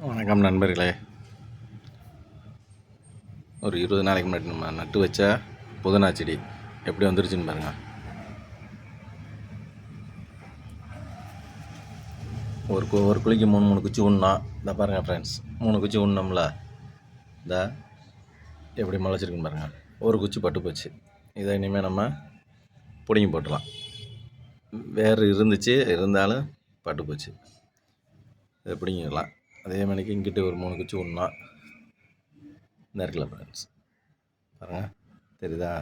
வணக்கம் நண்பர்களே. ஒரு 20 நாளைக்கு முன்னாடி நம்ம நட்டு வச்ச புதினா செடி எப்படி வந்துருச்சுன்னு பாருங்கள். ஒரு குழிக்கு 3 குச்சி உண்ணோம். இந்த பாருங்கள் ஃப்ரெண்ட்ஸ், 3 குச்சி உண்ணோம்ல, இந்த எப்படி முளைச்சிருக்குன்னு பாருங்கள். ஒரு குச்சி பட்டு போச்சு. இதை இனிமேல் நம்ம பிடுங்கி போட்டுடலாம். வேறு இருந்தாலும் பட்டு போச்சு. இதை பிடிங்கிடலாம். அதே மாதிரிக்கு இங்கிட்டு ஒரு 3 குச்சி உண்ணோம். இந்த இருக்குல்ல ஃப்ரெண்ட்ஸ், பாருங்கள், தெரியுதா?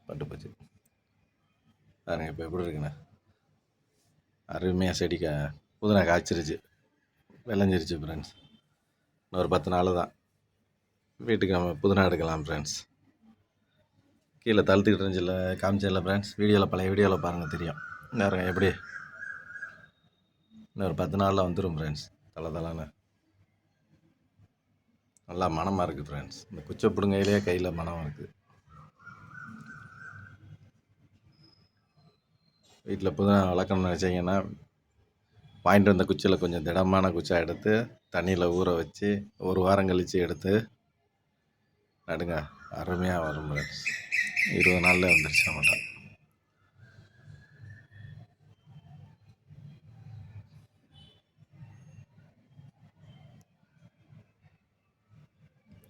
பட்டு போச்சு பாருங்கள். இப்போ எப்படி இருக்குண்ணே, அருமையாக செடிக்க புதினா காய்ச்சிருச்சு, விளைஞ்சிருச்சு ஃப்ரெண்ட்ஸ். இன்னொரு 10 நாள் தான் வீட்டுக்கு நம்ம புதினா எடுக்கலாம் ஃப்ரெண்ட்ஸ். கீழே தழுத்துக்கிட்டு இருந்துச்சுல, காமிச்சில்ல ஃப்ரெண்ட்ஸ், பழைய வீடியோவில் பாருங்கள், தெரியும். நேரம் எப்படி இன்னொரு 10 நாளில் வந்துடும் ஃப்ரெண்ட்ஸ். தலைன்னு நல்லா மனமாக இருக்குது ஃப்ரெண்ட்ஸ். இந்த குச்சை பிடுங்கையிலே கையில் மனம் இருக்குது. வீட்டில் புதினா வளர்க்கணும்னு நினச்சிங்கன்னா, வாங்கிட்டு வந்த குச்சியில் கொஞ்சம் திடமான குச்சியாக எடுத்து தண்ணியில் ஊற வச்சு 1 வாரம் கழித்து எடுத்து நடுங்க. அருமையாக வரும் ஃப்ரெண்ட்ஸ். 20 நாளில் வந்துருச்சு நம்மகிட்ட.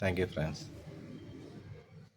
Thank you friends.